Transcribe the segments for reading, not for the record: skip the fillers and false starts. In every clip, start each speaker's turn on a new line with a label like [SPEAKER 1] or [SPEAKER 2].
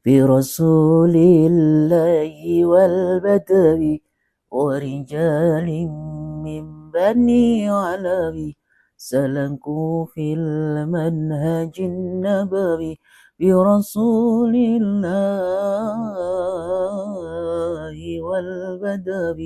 [SPEAKER 1] برسول الله والبدر ورجال من بني علوي سلكوا في المنهج النبوي برسول الله والبدر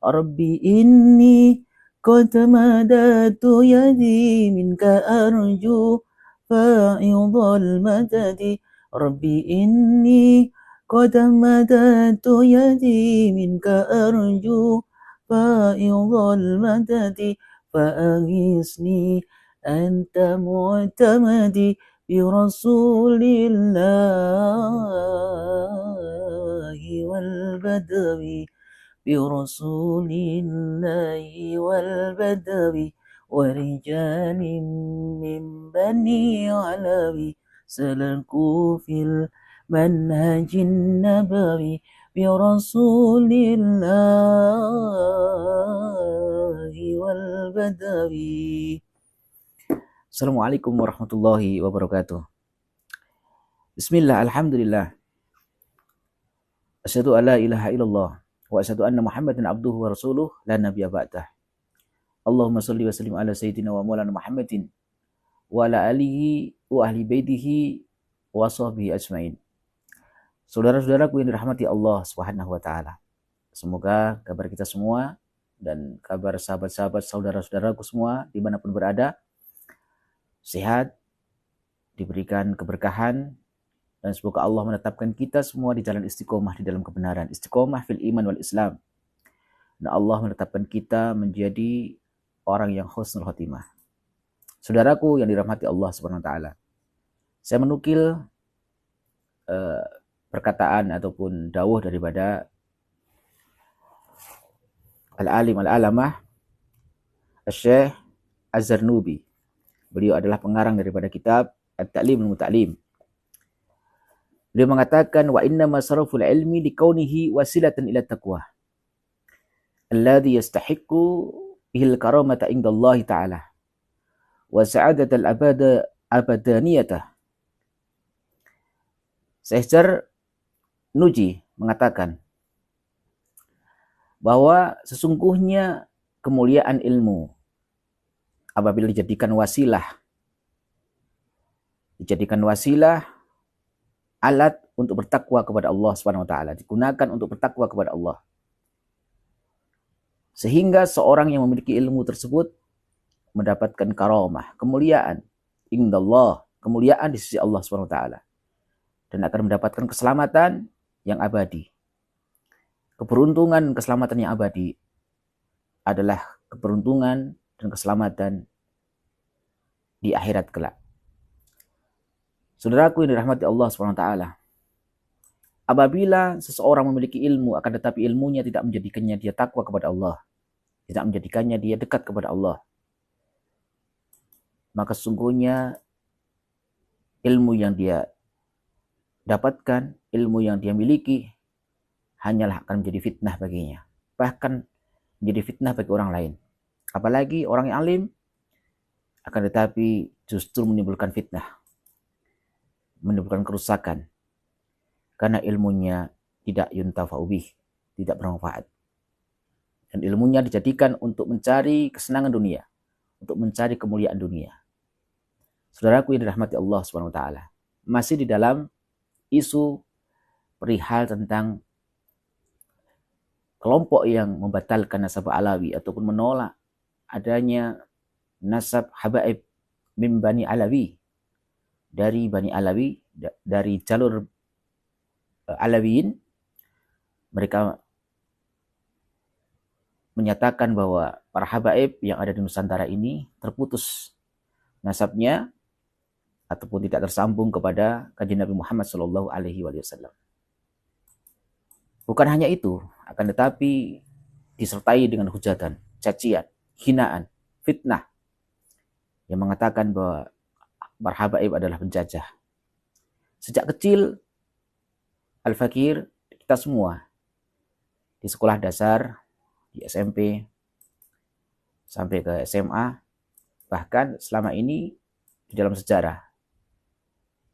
[SPEAKER 1] ربي إني قد مددت يدي منك أرجو فائض المدد ربي إني قد مددت يدي منك أرجو فائض المدد فأغثني أنت معتمدي برسول الله والبدوي برسول الله والبدوي ورجال من بني علوي سلكوا في المنهج النبوي برسول الله والبدوي. Assalamualaikum warahmatullahi wabarakatuh. Bismillah, alhamdulillah. Asyhadu an la ilaha illallah wa asyhadu anna Muhammadan abduhu wa rasuluh la nabiyya ba'dah. Allahumma shalli wa sallim ala sayyidina wa maulana Muhammadin wa ala alihi wa ahli baitihi wa sahbihi ajmain. Saudara-saudaraku yang dirahmati Allah Subhanahu wa taala. Semoga kabar kita semua dan kabar sahabat-sahabat saudara-saudaraku semua dimanapun berada sehat, diberikan keberkahan, dan semoga Allah menetapkan kita semua di jalan istiqomah di dalam kebenaran, istiqomah fil iman wal Islam. Dan Allah menetapkan kita menjadi orang yang husnul khotimah. Saudaraku yang dirahmati Allah Subhanahu wa taala. Saya menukil perkataan ataupun dawuh daripada al-alim al-alamah Syekh Az-Zarnubi. Beliau adalah pengarang daripada kitab At-Ta'lim al-Muta'lim. Beliau mengatakan wa inna masaraful ilmi likaunihi wasilatan ila taqwa alladhi yastahiqqu bihil karamata indallahi ta'ala wa sa'adatal abadaniyatah. Syekh Zarnuji mengatakan bahwa sesungguhnya kemuliaan ilmu apabila dijadikan wasilah alat untuk bertakwa kepada Allah Subhanahu wa taala, digunakan untuk bertakwa kepada Allah. Sehingga seorang yang memiliki ilmu tersebut mendapatkan karamah, kemuliaan indallah, kemuliaan di sisi Allah Subhanahu wa taala, dan akan mendapatkan keselamatan yang abadi. Keberuntungan, keselamatan yang abadi adalah keberuntungan dan keselamatan di akhirat kelak. Saudaraku yang dirahmati Allah SWT, apabila seseorang memiliki ilmu akan tetapi ilmunya tidak menjadikannya dia takwa kepada Allah, tidak menjadikannya dia dekat kepada Allah, maka sesungguhnya ilmu yang dia dapatkan, ilmu yang dia miliki hanyalah akan menjadi fitnah baginya, bahkan menjadi fitnah bagi orang lain. Apalagi orang yang alim, akan tetapi justru menimbulkan fitnah, menimbulkan kerusakan, karena ilmunya tidak yuntafa'u bih, tidak bermanfaat. Dan ilmunya dijadikan untuk mencari kesenangan dunia, untuk mencari kemuliaan dunia. Saudaraku yang dirahmati Allah SWT, masih di dalam isu perihal tentang kelompok yang membatalkan nasab Alawi ataupun menolak adanya nasab habaib min Bani Alawi, dari Bani Alawi, dari jalur Alawiyin. Mereka menyatakan bahwa para habaib yang ada di Nusantara ini terputus nasabnya ataupun tidak tersambung kepada kanjeng Nabi Muhammad SAW. Bukan hanya itu, akan tetapi disertai dengan hujatan, cacian, hinaan, fitnah yang mengatakan bahwa para habaib adalah penjajah. Sejak kecil, Al-Fakir, kita semua di sekolah dasar, di SMP, sampai ke SMA, bahkan selama ini di dalam sejarah,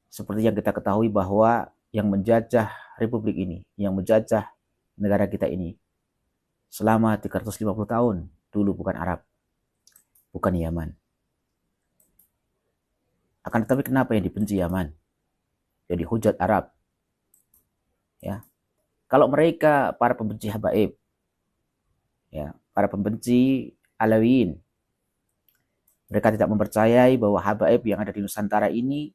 [SPEAKER 1] seperti yang kita ketahui bahwa yang menjajah republik ini, yang menjajah negara kita ini selama 350 tahun. Dulu bukan Arab, bukan Yaman. Akan tetapi kenapa yang dibenci Yaman? Jadi hujat Arab. Ya. Kalau mereka para pembenci habaib, ya, para pembenci Alawiyin, mereka tidak mempercayai bahwa habaib yang ada di Nusantara ini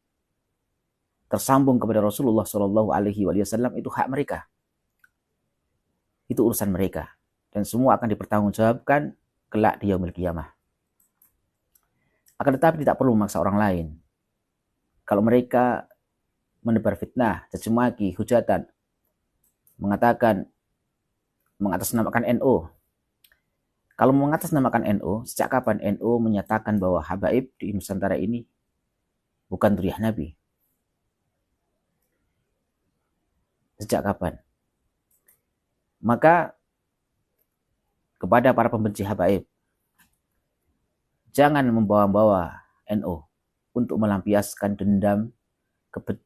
[SPEAKER 1] tersambung kepada Rasulullah Shallallahu Alaihi Wasallam, itu hak mereka, itu urusan mereka, dan semua akan dipertanggungjawabkan kelak di yaumil qiyamah. Akan tetapi tidak perlu memaksa orang lain. Kalau mereka menebar fitnah, caci maki, hujatan, mengatakan mengatasnamakan NU. Kalau mengatasnamakan NU, sejak kapan NU menyatakan bahwa habaib di Nusantara ini bukan dzurriyyah Nabi? Sejak kapan? Maka kepada para pembenci habaib, jangan membawa-bawa NU untuk melampiaskan dendam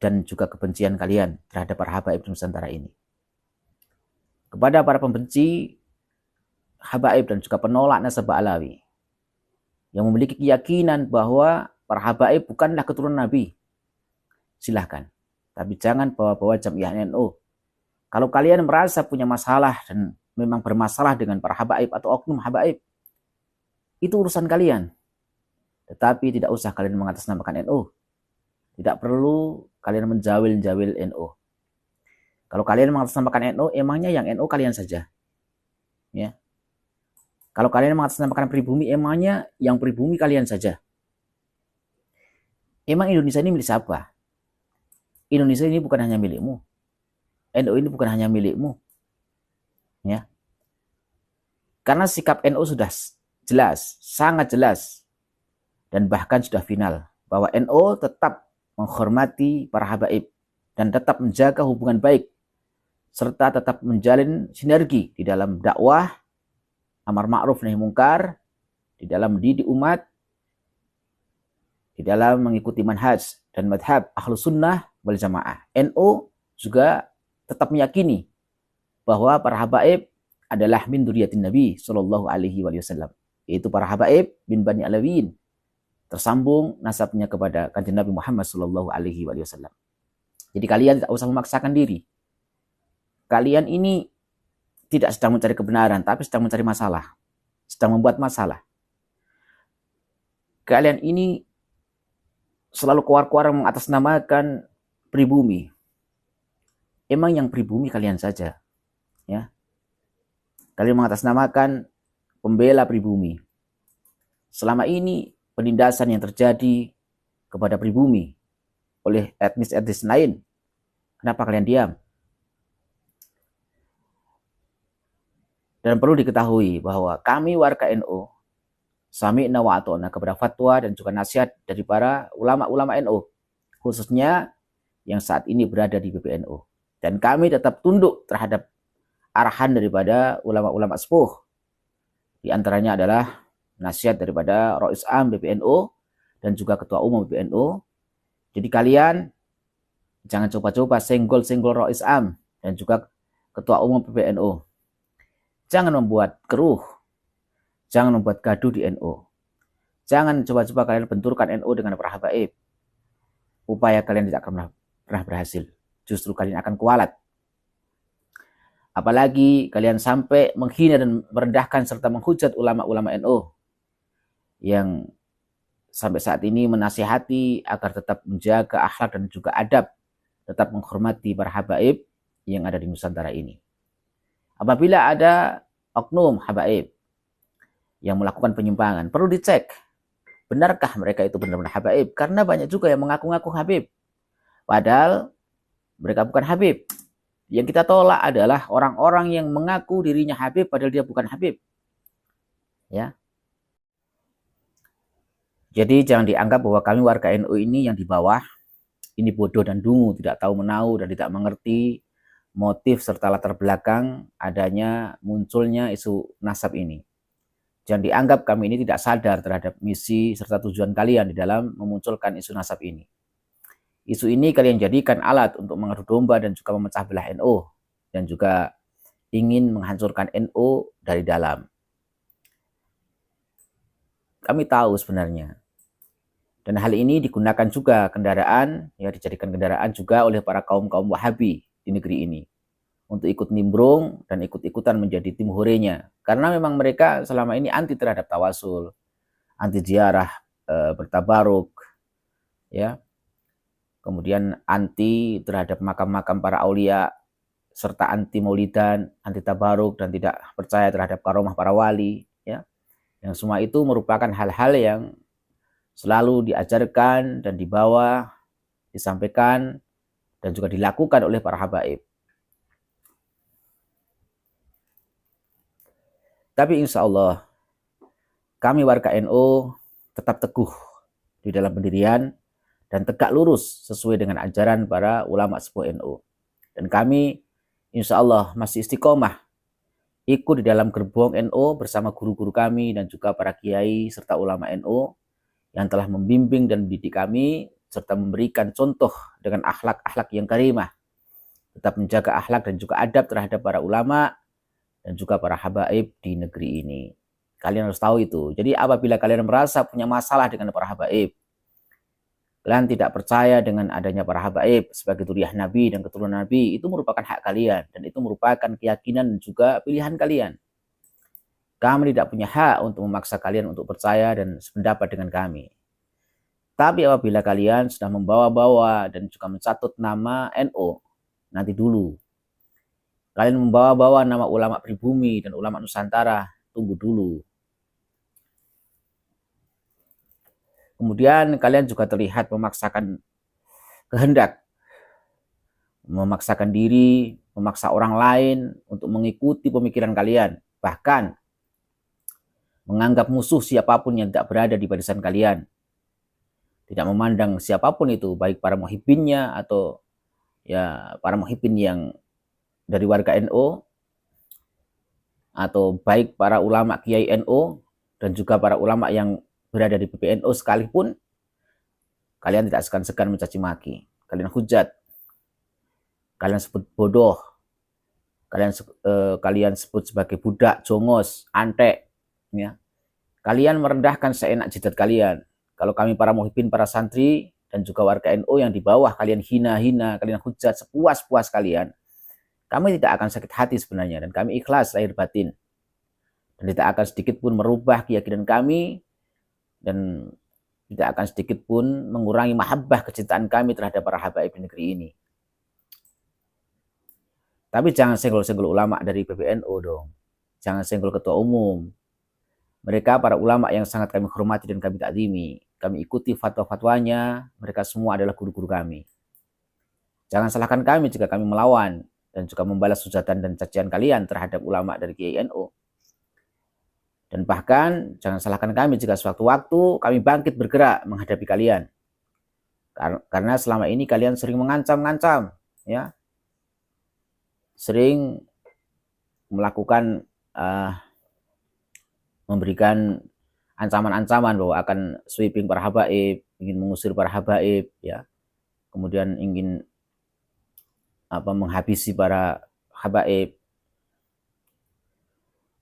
[SPEAKER 1] dan juga kebencian kalian terhadap para habaib di Nusantara ini. Kepada para pembenci habaib dan juga penolak nasabah Alawi yang memiliki keyakinan bahwa para habaib bukanlah keturunan Nabi, silahkan. Tapi jangan bawa-bawa jamiah NU. Kalau kalian merasa punya masalah dan memang bermasalah dengan para habaib atau oknum habaib, itu urusan kalian. Tetapi tidak usah kalian mengatasnamakan NU. Tidak perlu kalian menjawil-jawil NU. Kalau kalian mengatasnamakan NU, emangnya yang NU kalian saja. Ya. Kalau kalian mengatasnamakan pribumi, emangnya yang pribumi kalian saja. Emang Indonesia ini milik siapa? Indonesia ini bukan hanya milikmu. NU ini bukan hanya milikmu. Ya. Karena sikap NU sudah jelas, sangat jelas, dan bahkan sudah final, bahwa NU tetap menghormati para habaib dan tetap menjaga hubungan baik, serta tetap menjalin sinergi di dalam dakwah, amar ma'ruf nahi mungkar, di dalam mendidik umat, di dalam mengikuti manhaj dan madhab ahlus sunnah wal jamaah. NU juga tetap meyakini bahwa para habaib adalah min dzurriyyatin Nabi Shallallahu Alaihi Wasallam, yaitu para habaib bin Bani Alawiyin, tersambung nasabnya kepada kanjeng Nabi Muhammad Shallallahu Alaihi Wasallam. Jadi kalian tidak usah memaksakan diri. Kalian ini tidak sedang mencari kebenaran, tapi sedang mencari masalah, sedang membuat masalah. Kalian ini selalu keluar-keluar mengatasnamakan pribumi. Emang yang pribumi kalian saja, ya. Kalian mengatasnamakan pembela pribumi. Selama ini penindasan yang terjadi kepada pribumi oleh etnis-etnis lain, kenapa kalian diam? Dan perlu diketahui bahwa kami warga NU sami'na wa ata'na kepada fatwa dan juga nasihat dari para ulama-ulama NU, khususnya yang saat ini berada di PBNU. Dan kami tetap tunduk terhadap arahan daripada ulama-ulama sepuh. Di antaranya adalah nasihat daripada Rois Am PBNU dan juga Ketua Umum PBNU. Jadi kalian jangan coba-coba senggol-senggol Rois Am dan juga Ketua Umum PBNU. Jangan membuat keruh. Jangan membuat gaduh di NU. Jangan coba-coba kalian benturkan NU dengan para habaib. Upaya kalian tidak akan pernah berhasil. Justru kalian akan kualat. Apalagi kalian sampai menghina dan merendahkan serta menghujat ulama-ulama NU yang sampai saat ini menasihati agar tetap menjaga akhlak dan juga adab, tetap menghormati para habaib yang ada di Nusantara ini. Apabila ada oknum habaib yang melakukan penyimpangan, perlu dicek, benarkah mereka itu benar-benar habaib? Karena banyak juga yang mengaku-ngaku habib, padahal mereka bukan habib. Yang kita tolak adalah orang-orang yang mengaku dirinya habib padahal dia bukan habib. Ya. Jadi jangan dianggap bahwa kami warga NU ini yang di bawah ini bodoh dan dungu, tidak tahu menahu dan tidak mengerti motif serta latar belakang adanya munculnya isu nasab ini. Jangan dianggap kami ini tidak sadar terhadap misi serta tujuan kalian di dalam memunculkan isu nasab ini. Isu ini kalian jadikan alat untuk mengadu domba dan juga memecah belah NU dan juga ingin menghancurkan NU dari dalam. Kami tahu sebenarnya. Dan hal ini digunakan juga kendaraan, ya dijadikan kendaraan juga oleh para kaum-kaum Wahabi di negeri ini untuk ikut nimbrung dan ikut-ikutan menjadi tim horenya. Karena memang mereka selama ini anti terhadap tawasul, anti ziarah bertabaruk, ya. Kemudian anti terhadap makam-makam para aulia, serta anti maulidan, anti tabaruk, dan tidak percaya terhadap karomah para wali, ya. Yang semua itu merupakan hal-hal yang selalu diajarkan dan dibawa, disampaikan, dan juga dilakukan oleh para habaib. Tapi insya Allah, kami warga NU tetap teguh di dalam pendirian dan tegak lurus sesuai dengan ajaran para ulama sepuh NU. Dan kami insya Allah masih istiqomah ikut di dalam gerbong NU bersama guru-guru kami dan juga para kiai serta ulama NU yang telah membimbing dan mendidik kami serta memberikan contoh dengan akhlak-akhlak yang karimah, tetap menjaga akhlak dan juga adab terhadap para ulama dan juga para habaib di negeri ini. Kalian harus tahu itu. Jadi apabila kalian merasa punya masalah dengan para habaib, kalian tidak percaya dengan adanya para habaib sebagai dzurriyyah Nabi dan keturunan Nabi, itu merupakan hak kalian dan itu merupakan keyakinan dan juga pilihan kalian. Kami tidak punya hak untuk memaksa kalian untuk percaya dan sependapat dengan kami. Tapi apabila kalian sudah membawa-bawa dan juga mencatut nama NU, nanti dulu. Kalian membawa-bawa nama ulama pribumi dan ulama Nusantara, tunggu dulu. Kemudian kalian juga terlihat memaksakan kehendak, memaksakan diri, memaksa orang lain untuk mengikuti pemikiran kalian. Bahkan menganggap musuh siapapun yang tidak berada di barisan kalian. Tidak memandang siapapun itu, baik para muhibbinnya atau ya para muhibbin yang dari warga NU, atau baik para ulama kiai NU dan juga para ulama yang berada di PBNU sekalipun, kalian tidak segan-segan mencaci maki. Kalian hujat, kalian sebut bodoh, kalian sebut sebagai budak, jongos, antek, ya. Kalian merendahkan seenak jidat kalian. Kalau kami para muhibbin, para santri dan juga warga NU yang di bawah kalian hina-hina, kalian hujat sepuas-puas kalian, kami tidak akan sakit hati sebenarnya dan kami ikhlas lahir batin. Dan tidak akan sedikit pun merubah keyakinan kami dan tidak akan sedikit pun mengurangi mahabbah kecintaan kami terhadap para habaib di negeri ini. Tapi jangan senggol-senggol ulama dari PBNU dong. Jangan senggol ketua umum. Mereka para ulama yang sangat kami hormati dan kami takzimi. Kami ikuti fatwa-fatwanya. Mereka semua adalah guru-guru kami. Jangan salahkan kami jika kami melawan dan juga membalas hujatan dan cacian kalian terhadap ulama dari Kiai NU. Dan bahkan jangan salahkan kami jika suatu waktu kami bangkit bergerak menghadapi kalian. Karena selama ini kalian sering mengancam-ngancam, ya. Sering melakukan memberikan ancaman-ancaman bahwa akan sweeping para habaib, ingin mengusir para habaib, ya. Kemudian ingin menghabisi para habaib.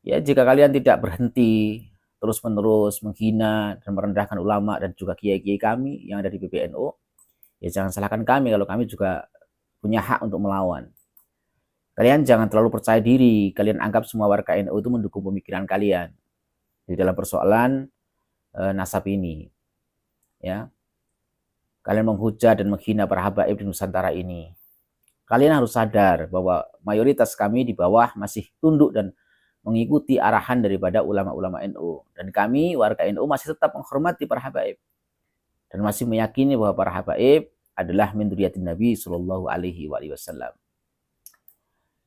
[SPEAKER 1] Ya, jika kalian tidak berhenti terus-menerus menghina dan merendahkan ulama dan juga kiai-kiai kami yang ada di PBNU, ya jangan salahkan kami kalau kami juga punya hak untuk melawan. Kalian jangan terlalu percaya diri, kalian anggap semua warga NU itu mendukung pemikiran kalian di dalam persoalan nasab ini. Ya. Kalian menghujat dan menghina para habaib di Nusantara ini. Kalian harus sadar bahwa mayoritas kami di bawah masih tunduk dan mengikuti arahan daripada ulama-ulama NU. Dan kami, warga NU, masih tetap menghormati para habaib. Dan masih meyakini bahwa para habaib adalah min dzurriyyatin Nabi Sallallahu Alaihi Wasallam.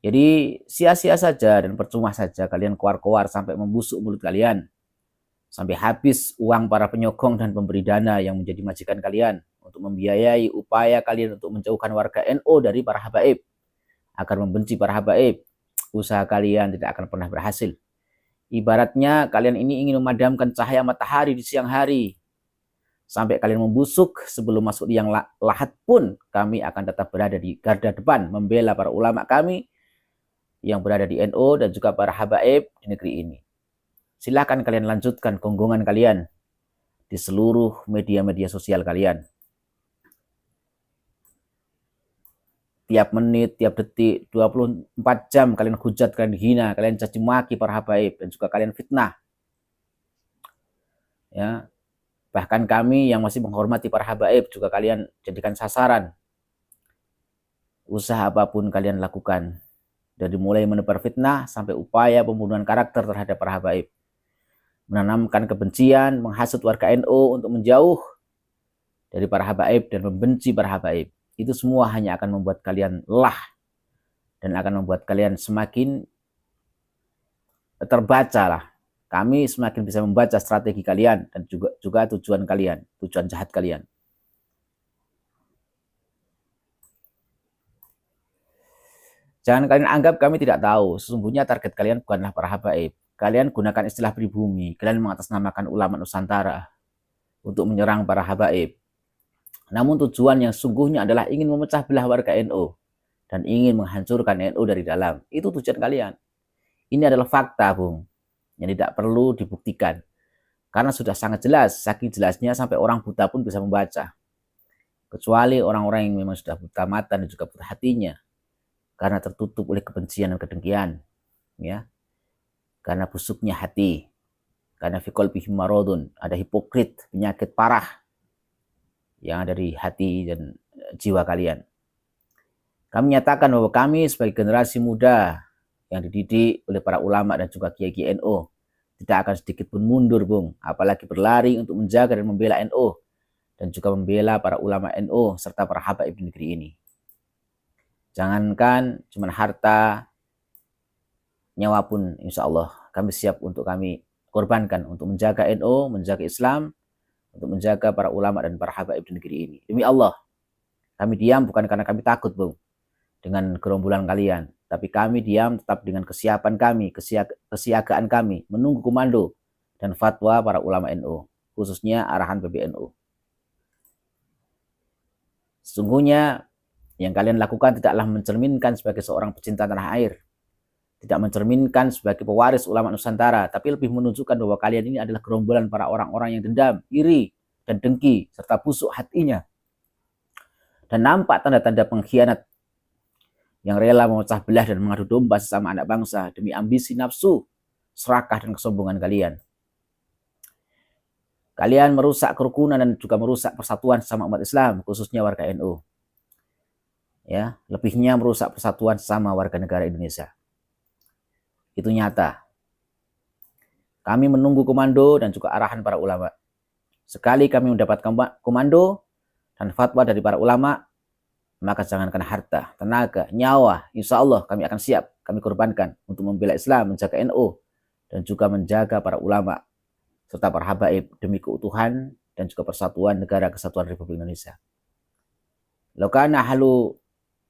[SPEAKER 1] Jadi sia-sia saja dan percuma saja kalian keluar-keluar sampai membusuk mulut kalian. Sampai habis uang para penyokong dan pemberi dana yang menjadi majikan kalian untuk membiayai upaya kalian untuk menjauhkan warga NU dari para habaib. Agar membenci para habaib. Usaha kalian tidak akan pernah berhasil. Ibaratnya kalian ini ingin memadamkan cahaya matahari di siang hari. sampai kalian membusuk sebelum masuk liang lahat pun, kami akan tetap berada di garda depan membela para ulama kami yang berada di NU dan juga para habaib di negeri ini. Silakan kalian lanjutkan gonggongan kalian di seluruh media-media sosial kalian. Tiap menit, tiap detik, 24 jam kalian hujat, kalian hina, kalian caci maki para habaib dan juga kalian fitnah. Ya, bahkan kami yang masih menghormati para habaib juga kalian jadikan sasaran. Usaha apapun kalian lakukan, dari mulai menebar fitnah sampai upaya pembunuhan karakter terhadap para habaib, menanamkan kebencian, menghasut warga NU untuk menjauh dari para habaib dan membenci para habaib. Itu semua hanya akan membuat kalian lelah dan akan membuat kalian semakin terbaca lah. Kami semakin bisa membaca strategi kalian dan juga tujuan kalian, tujuan jahat kalian. Jangan kalian anggap kami tidak tahu. Sesungguhnya target kalian bukanlah para habaib. Kalian gunakan istilah pribumi. Kalian mengatasnamakan ulama Nusantara untuk menyerang para habaib. Namun tujuan yang sungguhnya adalah ingin memecah belah warga NU dan ingin menghancurkan NU dari dalam. Itu tujuan kalian. Ini adalah fakta, Bung, yang tidak perlu dibuktikan. Karena sudah sangat jelas, saking jelasnya sampai orang buta pun bisa membaca. Kecuali orang-orang yang memang sudah buta mata dan juga buta hatinya. Karena tertutup oleh kebencian dan kedengkian. Ya. Karena busuknya hati. Karena fikol bihim marodun, ada hipokrit, penyakit parah yang ada di hati dan jiwa kalian. Kami nyatakan bahwa kami sebagai generasi muda yang dididik oleh para ulama dan juga kiai-kiai NU tidak akan sedikit pun mundur, Bung, apalagi berlari untuk menjaga dan membela NU dan juga membela para ulama NU serta para habaib di negeri ini. Jangankan cuma harta, nyawa pun insya Allah kami siap untuk kami korbankan untuk menjaga NU, menjaga Islam, untuk menjaga para ulama dan para habaib di negeri ini. Demi Allah, kami diam bukan karena kami takut, Bung, dengan gerombolan kalian. Tapi kami diam tetap dengan kesiapan kami, kesiagaan kami, menunggu komando dan fatwa para ulama NU, khususnya arahan PBNU. Sesungguhnya yang kalian lakukan tidaklah mencerminkan sebagai seorang pecinta tanah air, tidak mencerminkan sebagai pewaris ulama Nusantara, tapi lebih menunjukkan bahwa kalian ini adalah gerombolan para orang-orang yang dendam, iri, dan dengki, serta busuk hatinya. Dan nampak tanda-tanda pengkhianat yang rela memecah belah dan mengadu domba sesama anak bangsa demi ambisi nafsu, serakah, dan kesombongan kalian. Kalian merusak kerukunan dan juga merusak persatuan sesama umat Islam, khususnya warga NU. Ya, lebihnya merusak persatuan sesama warga negara Indonesia. Itu nyata. Kami menunggu komando dan juga arahan para ulama. Sekali kami mendapat komando dan fatwa dari para ulama, maka jangankan harta, tenaga, nyawa, insya Allah kami akan siap, kami korbankan untuk membela Islam, menjaga NU, dan juga menjaga para ulama, serta para habaib demi keutuhan dan juga persatuan negara kesatuan Republik Indonesia. Lokana halu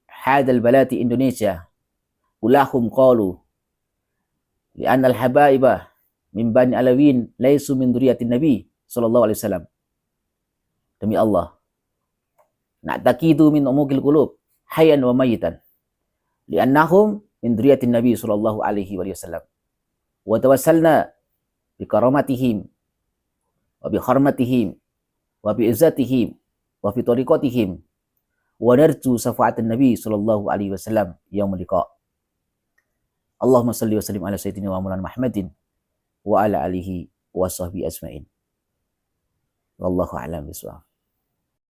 [SPEAKER 1] hadal balati Indonesia, ulahum qalu, li'anna al-habaibah min bani alawin laisu min dzurriyyatin nabi sallallahu alaihi wasallam. Demi Allah, na'taqidu min umukil qulub hayyan wa mayitan li'annahum min dzurriyyatin nabi sallallahu alaihi wasallam wa tawassalna bi karamatihim wa bi hormatihim wa bi izzatihim wa fi tariqatihim wa narju syafaatan nabi sallallahu alaihi wasallam yaumul liqa. Allahumma salli wa sallim ala sayyidina wa maulana Muhammadin wa ala alihi wa sahbihi ajmain. Wallahu a'lam bishawab.